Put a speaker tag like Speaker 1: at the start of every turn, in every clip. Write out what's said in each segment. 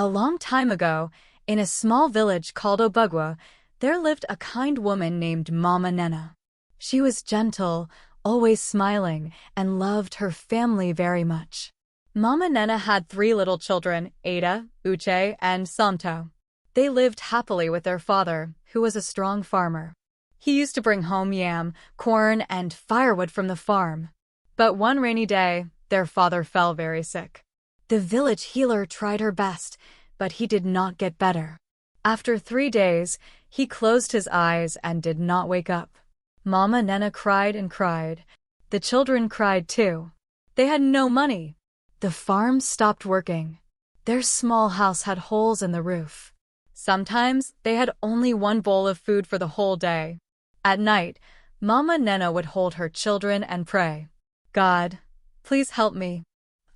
Speaker 1: A long time ago, in a small village called Obugwu, there lived a kind woman named Mama Nnenna. She was gentle, always smiling, and loved her family very much. Mama Nnenna had 3 little children, Ada, Uche, and Santo. They lived happily with their father, who was a strong farmer. He used to bring home yam, corn, and firewood from the farm. But one rainy day, their father fell very sick. The village healer tried her best, but he did not get better. After 3 days, he closed his eyes and did not wake up. Mama Nnenna cried and cried. The children cried too. They had no money. The farm stopped working. Their small house had holes in the roof. Sometimes they had only 1 bowl of food for the whole day. At night, Mama Nnenna would hold her children and pray, "God, please help me.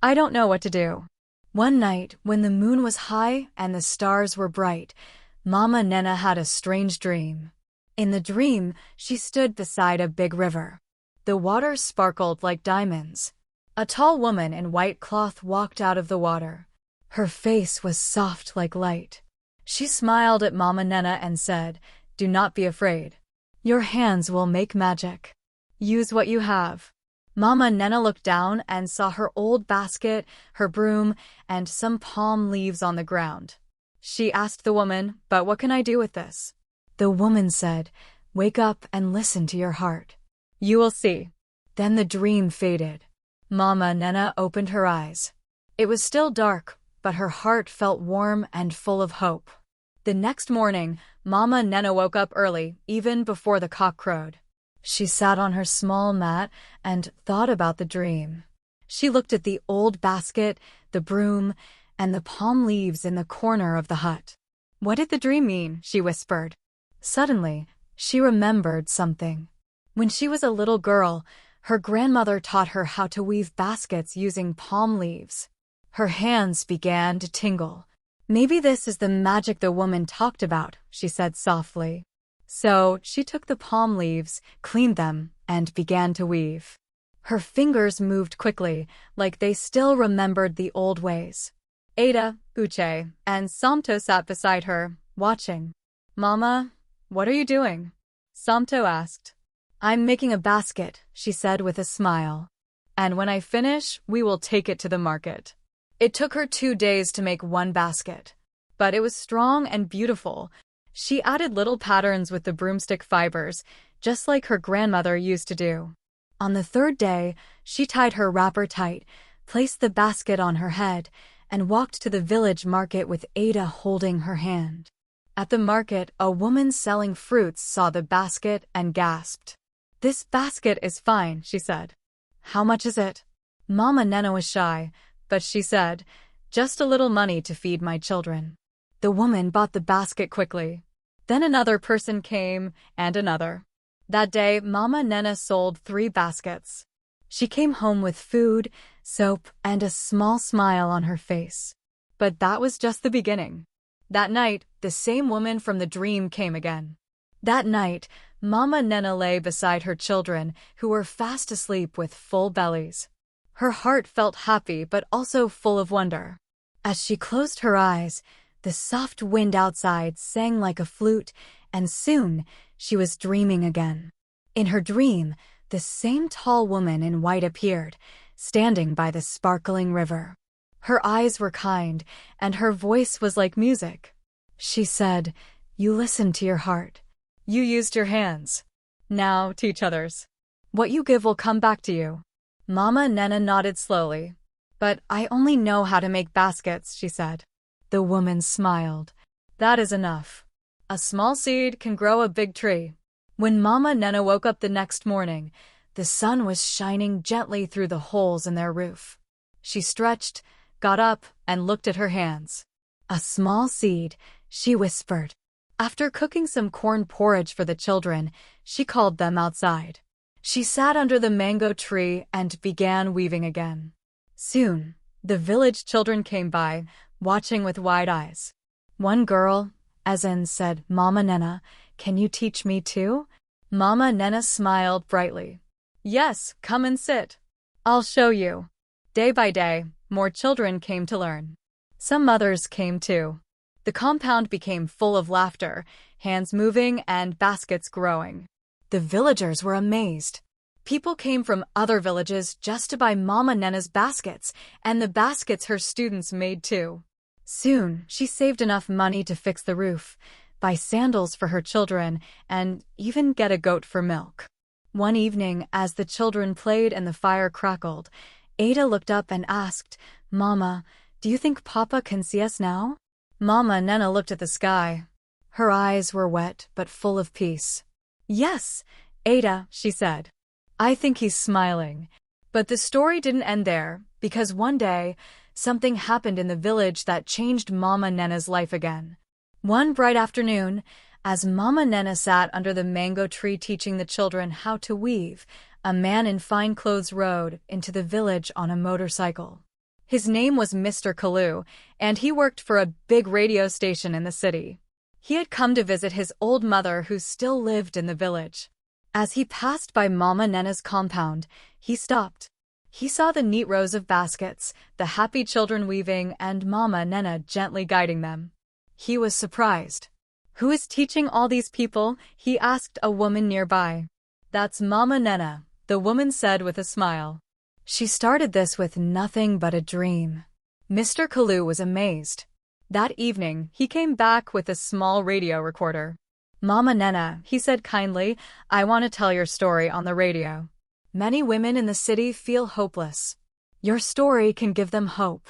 Speaker 1: I don't know what to do." One night, when the moon was high and the stars were bright, Mama Nnenna had a strange dream. In the dream, she stood beside a big river. The water sparkled like diamonds. A tall woman in white cloth walked out of the water. Her face was soft like light. She smiled at Mama Nnenna and said, "Do not be afraid. Your hands will make magic. Use what you have." Mama Nnenna looked down and saw her old basket, her broom, and some palm leaves on the ground. She asked the woman, "But what can I do with this?" The woman said, "Wake up and listen to your heart. You will see." Then the dream faded. Mama Nnenna opened her eyes. It was still dark, but her heart felt warm and full of hope. The next morning, Mama Nnenna woke up early, even before the cock crowed. She sat on her small mat and thought about the dream. She looked at the old basket, the broom, and the palm leaves in the corner of the hut. "What did the dream mean?" she whispered. Suddenly, she remembered something. When she was a little girl, her grandmother taught her how to weave baskets using palm leaves. Her hands began to tingle. "Maybe this is the magic the woman talked about," she said softly. So she took the palm leaves, cleaned them, and began to weave. Her fingers moved quickly, like they still remembered the old ways. Ada, Uche, and Santo sat beside her, watching. "Mama, what are you doing?" Santo asked. "I'm making a basket," she said with a smile. "And when I finish, we will take it to the market." It took her 2 days to make 1 basket, but it was strong and beautiful. She added little patterns with the broomstick fibers, just like her grandmother used to do. On the 3rd day, she tied her wrapper tight, placed the basket on her head, and walked to the village market with Ada holding her hand. At the market, a woman selling fruits saw the basket and gasped. "This basket is fine," she said. "How much is it?" Mama Nnenna was shy, but she said, "Just a little money to feed my children." The woman bought the basket quickly. Then another person came, and another. That day, Mama Nnenna sold 3 baskets. She came home with food, soap, and a small smile on her face. But that was just the beginning. That night, the same woman from the dream came again. That night, Mama Nnenna lay beside her children, who were fast asleep with full bellies. Her heart felt happy but also full of wonder. As she closed her eyes, the soft wind outside sang like a flute, and soon she was dreaming again. In her dream, the same tall woman in white appeared, standing by the sparkling river. Her eyes were kind, and her voice was like music. She said, "You listened to your heart. You used your hands. Now teach others. What you give will come back to you." Mama Nnenna nodded slowly. "But I only know how to make baskets," she said. The woman smiled. "That is enough. A small seed can grow a big tree." When Mama Nnenna woke up the next morning, the sun was shining gently through the holes in their roof. She stretched, got up, and looked at her hands. "A small seed," she whispered. After cooking some corn porridge for the children, she called them outside. She sat under the mango tree and began weaving again. Soon, the village children came by, watching with wide eyes. One girl, Ezen, said, "Mama Nnenna, can you teach me too?" Mama Nnenna smiled brightly. "Yes, come and sit. I'll show you." Day by day, more children came to learn. Some mothers came too. The compound became full of laughter, hands moving and baskets growing. The villagers were amazed. People came from other villages just to buy Mama Nnenna's baskets, and the baskets her students made too. Soon, she saved enough money to fix the roof, buy sandals for her children, and even get a goat for milk. One evening, as the children played and the fire crackled, Ada looked up and asked, "Mama, do you think Papa can see us now?" Mama Nnenna looked at the sky. Her eyes were wet but full of peace. "Yes, Ada," she said. "I think he's smiling." But the story didn't end there, because one day, something happened in the village that changed Mama Nnenna's life again. One bright afternoon, as Mama Nnenna sat under the mango tree teaching the children how to weave, a man in fine clothes rode into the village on a motorcycle. His name was Mr. Kalu, and he worked for a big radio station in the city. He had come to visit his old mother who still lived in the village. As he passed by Mama Nnenna's compound, he stopped. He saw the neat rows of baskets, the happy children weaving, and Mama Nnenna gently guiding them. He was surprised. "Who is teaching all these people?" he asked a woman nearby. "That's Mama Nnenna," the woman said with a smile. "She started this with nothing but a dream." Mr. Kalu was amazed. That evening, he came back with a small radio recorder. "Mama Nnenna," he said kindly, "I want to tell your story on the radio. Many women in the city feel hopeless. Your story can give them hope."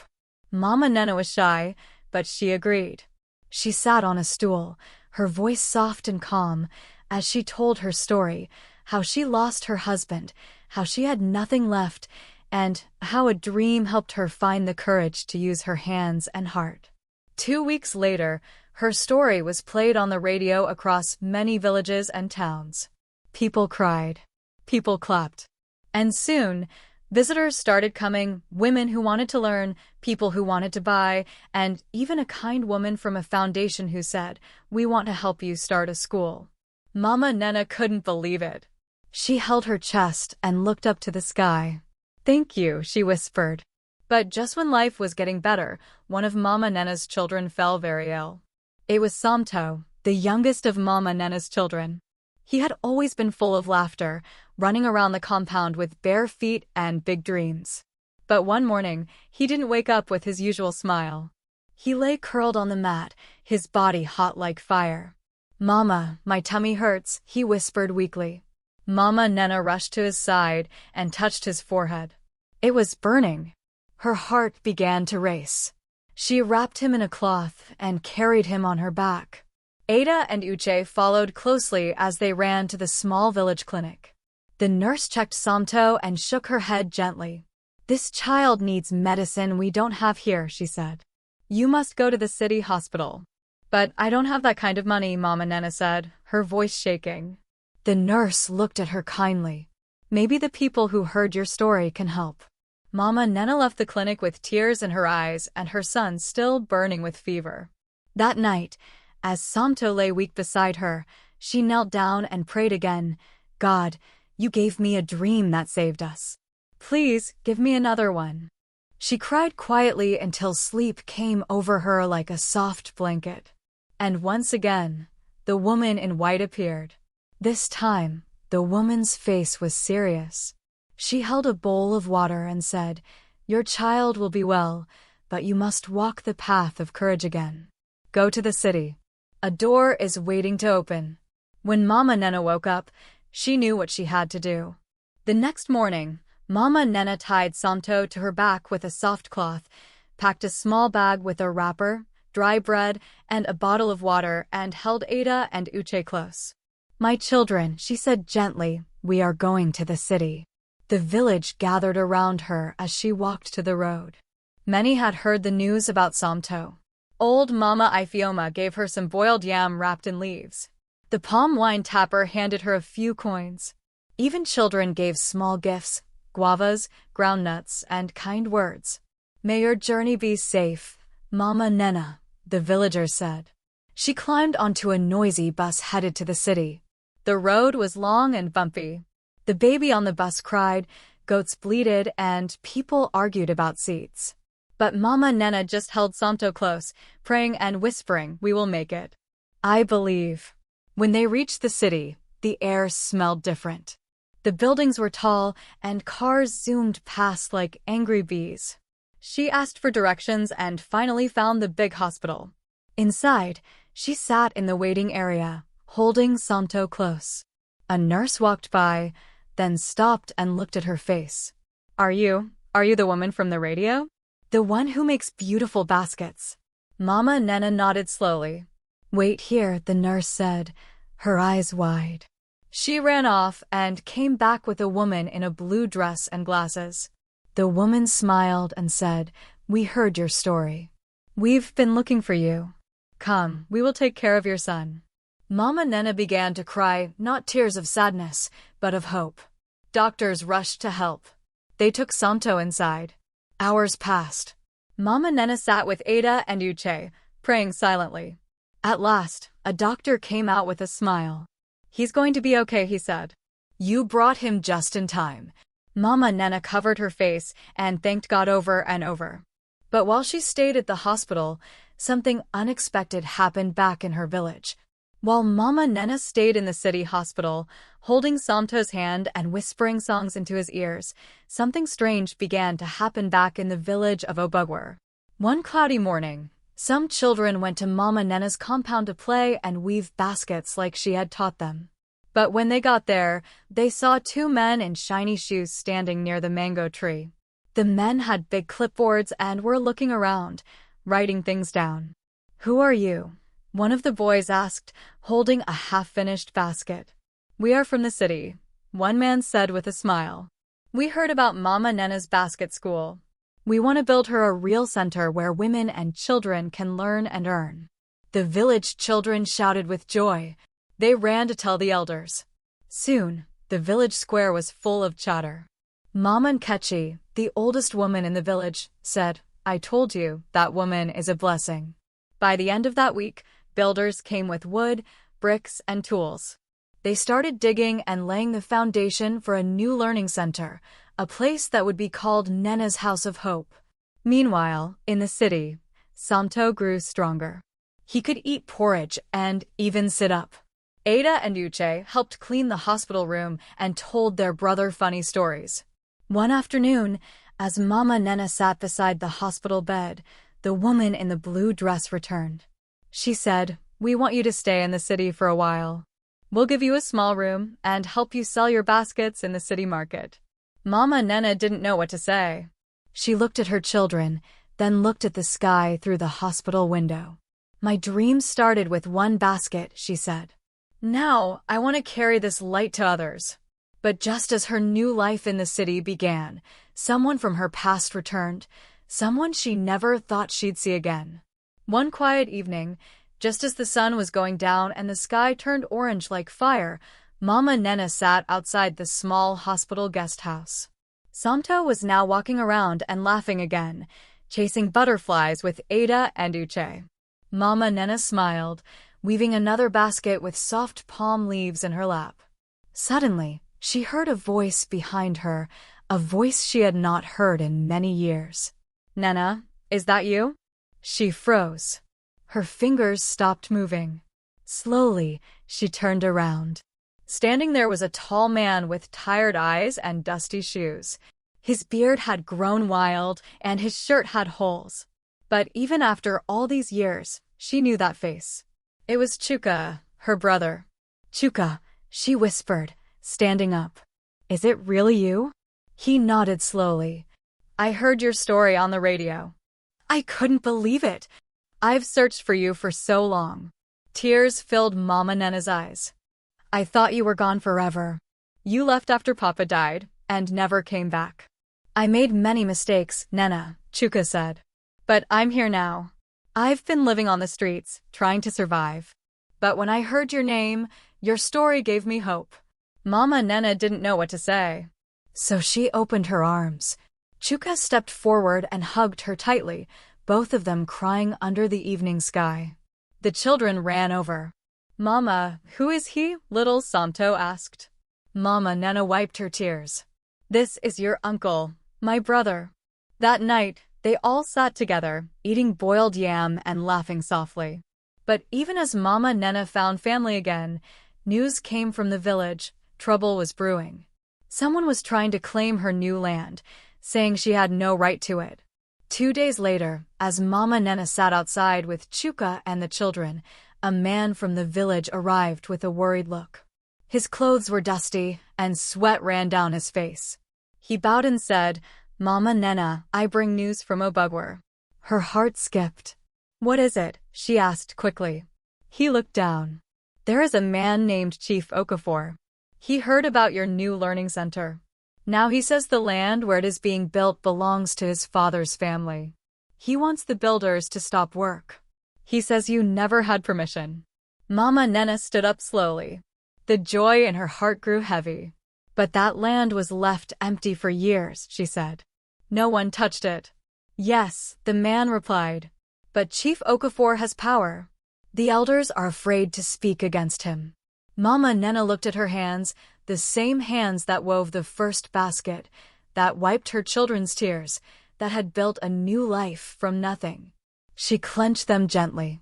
Speaker 1: Mama Nnenna was shy, but she agreed. She sat on a stool, her voice soft and calm, as she told her story, how she lost her husband, how she had nothing left, and how a dream helped her find the courage to use her hands and heart. 2 weeks later, her story was played on the radio across many villages and towns. People cried. People clapped. And soon, visitors started coming, women who wanted to learn, people who wanted to buy, and even a kind woman from a foundation who said, "We want to help you start a school." Mama Nnenna couldn't believe it. She held her chest and looked up to the sky. "Thank you," she whispered. But just when life was getting better, one of Mama Nnenna's children fell very ill. It was Samto, the youngest of Mama Nnenna's children. He had always been full of laughter, running around the compound with bare feet and big dreams. But one morning, he didn't wake up with his usual smile. He lay curled on the mat, his body hot like fire. "Mama, my tummy hurts," he whispered weakly. Mama Nnenna rushed to his side and touched his forehead. It was burning. Her heart began to race. She wrapped him in a cloth and carried him on her back. Ada and Uche followed closely as they ran to the small village clinic. The nurse checked Samto and shook her head gently. "This child needs medicine we don't have here," she said. "You must go to the city hospital." "But I don't have that kind of money," Mama Nnenna said, her voice shaking. The nurse looked at her kindly. "Maybe the people who heard your story can help." Mama Nnenna left the clinic with tears in her eyes and her son still burning with fever. That night, as Samto lay weak beside her, she knelt down and prayed again. "God, you gave me a dream that saved us. Please, give me another one." She cried quietly until sleep came over her like a soft blanket. And once again, the woman in white appeared. This time, the woman's face was serious. She held a bowl of water and said, "Your child will be well, but you must walk the path of courage again. Go to the city. A door is waiting to open." When Mama Nnenna woke up, she knew what she had to do. The next morning, Mama Nnenna tied Samto to her back with a soft cloth, packed a small bag with a wrapper, dry bread, and a bottle of water, and held Ada and Uche close. "My children," she said gently, "we are going to the city." The village gathered around her as she walked to the road. Many had heard the news about Samto. Old Mama Ifioma gave her some boiled yam wrapped in leaves. The palm wine tapper handed her a few coins. Even children gave small gifts, guavas, groundnuts, and kind words. "May your journey be safe, Mama Nnenna," the villagers said. She climbed onto a noisy bus headed to the city. The road was long and bumpy. The baby on the bus cried, goats bleated, and people argued about seats. But Mama Nnenna just held Santo close, praying and whispering, "We will make it. I believe." When they reached the city, the air smelled different. The buildings were tall, and cars zoomed past like angry bees. She asked for directions and finally found the big hospital. Inside, she sat in the waiting area, holding Santo close. A nurse walked by, then stopped and looked at her face. Are you the woman from the radio? The one who makes beautiful baskets." Mama Nnenna nodded slowly. "Wait here," the nurse said, her eyes wide. She ran off and came back with a woman in a blue dress and glasses. The woman smiled and said, "We heard your story. We've been looking for you. Come, we will take care of your son." Mama Nnenna began to cry, not tears of sadness, but of hope. Doctors rushed to help. They took Santo inside. Hours passed. Mama Nnenna sat with Ada and Uche, praying silently. At last, a doctor came out with a smile. "He's going to be okay," he said. "You brought him just in time." Mama Nnenna covered her face and thanked God over and over. But while she stayed at the hospital, something unexpected happened back in her village. While Mama Nnenna stayed in the city hospital, holding Santo's hand and whispering songs into his ears, something strange began to happen back in the village of Obugwu. One cloudy morning, some children went to Mama Nnenna's compound to play and weave baskets like she had taught them. But when they got there, they saw two men in shiny shoes standing near the mango tree. The men had big clipboards and were looking around, writing things down. "Who are you?" one of the boys asked, holding a half-finished basket. "We are from the city," one man said with a smile. "We heard about Mama Nnenna's basket school. We want to build her a real center where women and children can learn and earn." The village children shouted with joy. They ran to tell the elders. Soon, the village square was full of chatter. Mama Nkechi, the oldest woman in the village, said, "I told you, that woman is a blessing." By the end of that week, builders came with wood, bricks, and tools. They started digging and laying the foundation for a new learning center, a place that would be called Nnenna's House of Hope. Meanwhile, in the city, Santo grew stronger. He could eat porridge and even sit up. Ada and Uche helped clean the hospital room and told their brother funny stories. One afternoon, as Mama Nnenna sat beside the hospital bed, the woman in the blue dress returned. She said, "We want you to stay in the city for a while. We'll give you a small room and help you sell your baskets in the city market." Mama Nnenna didn't know what to say. She looked at her children, then looked at the sky through the hospital window. "My dream started with one basket," she said. "Now, I want to carry this light to others." But just as her new life in the city began, someone from her past returned, someone she never thought she'd see again. One quiet evening, just as the sun was going down and the sky turned orange like fire, Mama Nnenna sat outside the small hospital guest house. Santo was now walking around and laughing again, chasing butterflies with Ada and Uche. Mama Nnenna smiled, weaving another basket with soft palm leaves in her lap. Suddenly, she heard a voice behind her, a voice she had not heard in many years. "Nnenna, is that you?" She froze. Her fingers stopped moving. Slowly, she turned around. Standing there was a tall man with tired eyes and dusty shoes. His beard had grown wild, and his shirt had holes. But even after all these years, she knew that face. It was Chuka, her brother. "Chuka," she whispered, standing up. "Is it really you?" He nodded slowly. "I heard your story on the radio. I couldn't believe it. I've searched for you for so long." Tears filled Mama Nnenna's eyes. "I thought you were gone forever. You left after Papa died and never came back." "I made many mistakes, Nnenna," Chuka said. "But I'm here now. I've been living on the streets, trying to survive. But when I heard your name, your story gave me hope." Mama Nnenna didn't know what to say. So she opened her arms. Chuka stepped forward and hugged her tightly, both of them crying under the evening sky. The children ran over. "Mama, who is he?" little Santo asked. Mama Nnenna wiped her tears. "This is your uncle, my brother." That night, They all sat together, eating boiled yam and laughing softly. But even as Mama Nnenna found family again, news came from the village. Trouble was brewing. Someone was trying to claim her new land, saying she had no right to it. 2 days later, as Mama Nnenna sat outside with Chuka and the children, a man from the village arrived with a worried look. His clothes were dusty, and sweat ran down his face. He bowed and said, "Mama Nnenna, I bring news from Obugwu." Her heart skipped. "What is it?" she asked quickly. He looked down. "There is a man named Chief Okafor. He heard about your new learning center. Now he says the land where it is being built belongs to his father's family. He wants the builders to stop work. He says you never had permission." Mama Nnenna stood up slowly. The joy in her heart grew heavy. "But that land was left empty for years," she said. "No one touched it." "Yes," the man replied. "But Chief Okafor has power. The elders are afraid to speak against him." Mama Nnenna looked at her hands, the same hands that wove the first basket, that wiped her children's tears, that had built a new life from nothing. She clenched them gently.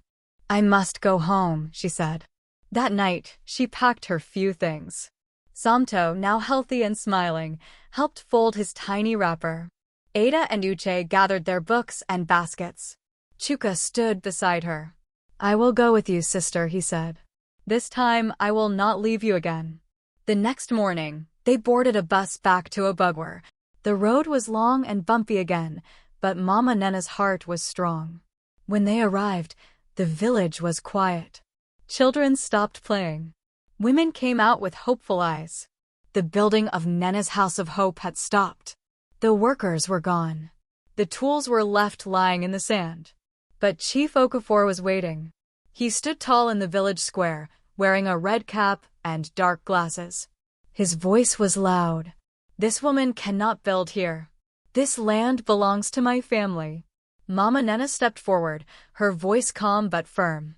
Speaker 1: "I must go home," she said. That night, she packed her few things. Samto, now healthy and smiling, helped fold his tiny wrapper. Ada and Uche gathered their books and baskets. Chuka stood beside her. "I will go with you, sister," he said. "This time, I will not leave you again." The next morning, they boarded a bus back to Obugwu. The road was long and bumpy again, but Mama Nnenna's heart was strong. When they arrived, the village was quiet. Children stopped playing. Women came out with hopeful eyes. The building of Nnenna's House of Hope had stopped. The workers were gone. The tools were left lying in the sand. But Chief Okafor was waiting. He stood tall in the village square, wearing a red cap and dark glasses. His voice was loud. "This woman cannot build here. This land belongs to my family." Mama Nnenna stepped forward, her voice calm but firm.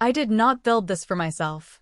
Speaker 1: "I did not build this for myself.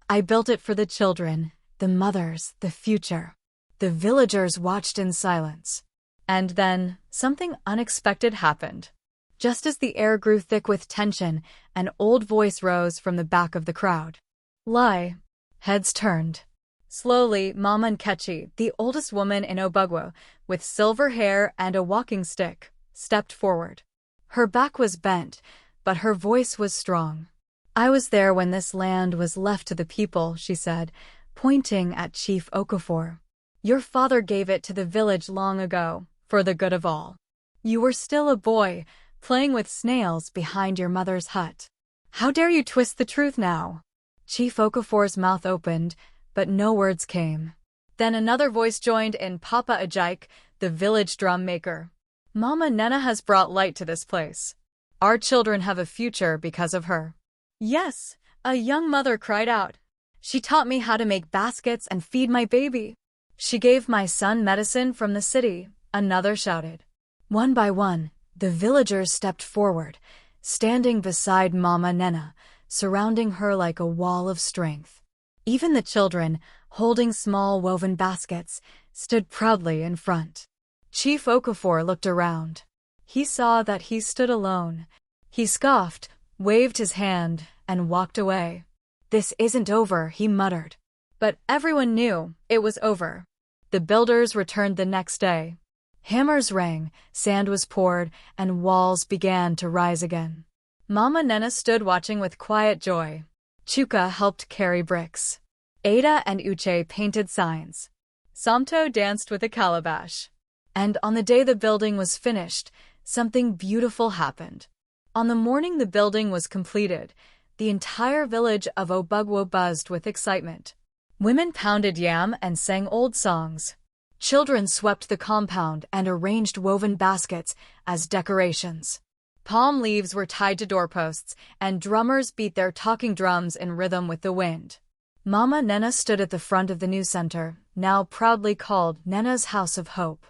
Speaker 1: I built it for the children, the mothers, the future." The villagers watched in silence. And then, something unexpected happened. Just as the air grew thick with tension, an old voice rose from the back of the crowd. "Lie." Heads turned. Slowly, Mama Nkechi, the oldest woman in Obugwu, with silver hair and a walking stick, stepped forward. Her back was bent, but her voice was strong. "I was there when this land was left to the people," she said, pointing at Chief Okafor. "Your father gave it to the village long ago, for the good of all. You were still a boy, playing with snails behind your mother's hut. How dare you twist the truth now?" Chief Okafor's mouth opened, but no words came. Then another voice joined in, Papa Ajike, the village drum maker. "Mama Nnenna has brought light to this place. Our children have a future because of her." "Yes," a young mother cried out. "She taught me how to make baskets and feed my baby. She gave my son medicine from the city," another shouted. One by one, the villagers stepped forward, standing beside Mama Nnenna, surrounding her like a wall of strength. Even the children, holding small woven baskets, stood proudly in front. Chief Okafor looked around. He saw that he stood alone. He scoffed, waved his hand, and walked away. "This isn't over," he muttered. But everyone knew it was over. The builders returned the next day. Hammers rang, sand was poured, and walls began to rise again. Mama Nnenna stood watching with quiet joy. Chuka helped carry bricks. Ada and Uche painted signs. Samto danced with a calabash. And on the day the building was finished, something beautiful happened. On the morning the building was completed, the entire village of Obugwu buzzed with excitement. Women pounded yam and sang old songs. Children swept the compound and arranged woven baskets as decorations. Palm leaves were tied to doorposts, and drummers beat their talking drums in rhythm with the wind. Mama Nnenna stood at the front of the new center, now proudly called Nnenna's House of Hope.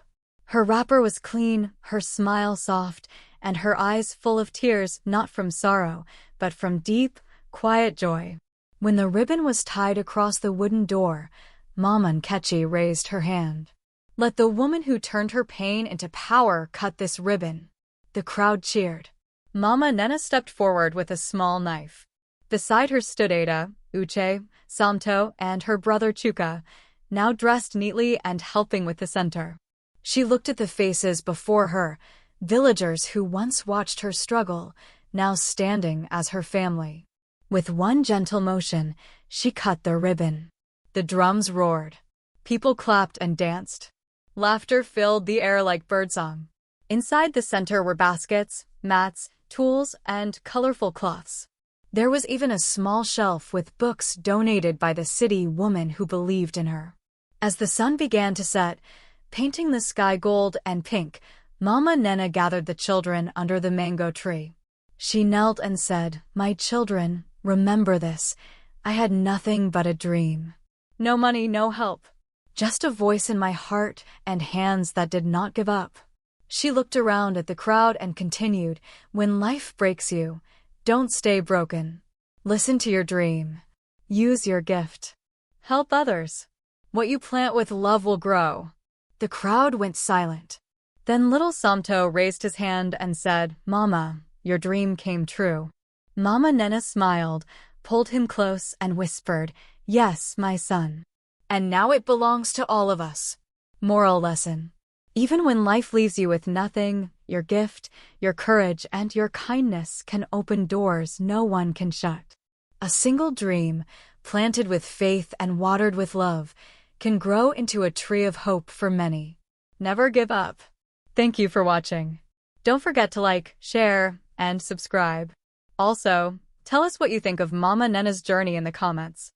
Speaker 1: Her wrapper was clean, her smile soft, and her eyes full of tears, not from sorrow, but from deep, quiet joy. When the ribbon was tied across the wooden door, Mama Nkechi raised her hand. "Let the woman who turned her pain into power cut this ribbon." The crowd cheered. Mama Nnenna stepped forward with a small knife. Beside her stood Ada, Uche, Samto, and her brother Chuka, now dressed neatly and helping with the center. She looked at the faces before her, villagers who once watched her struggle, now standing as her family. With one gentle motion, she cut their ribbon. The drums roared. People clapped and danced. Laughter filled the air like birdsong. Inside the center were baskets, mats, tools, and colorful cloths. There was even a small shelf with books donated by the city woman who believed in her. As the sun began to set, painting the sky gold and pink, Mama Nnenna gathered the children under the mango tree. She knelt and said, "My children, remember this. I had nothing but a dream. No money, no help. Just a voice in my heart and hands that did not give up." She looked around at the crowd and continued, "When life breaks you, don't stay broken. Listen to your dream. Use your gift. Help others. What you plant with love will grow." The crowd went silent. Then little Samto raised his hand and said, "Mama, your dream came true." Mama Nnenna smiled, pulled him close, and whispered, "Yes, my son. And now it belongs to all of us." Moral lesson. Even when life leaves you with nothing, your gift, your courage, and your kindness can open doors no one can shut. A single dream, planted with faith and watered with love, can grow into a tree of hope for many. Never give up. Thank you for watching. Don't forget to like, share, and subscribe. Also, tell us what you think of Mama Nnenna's journey in the comments.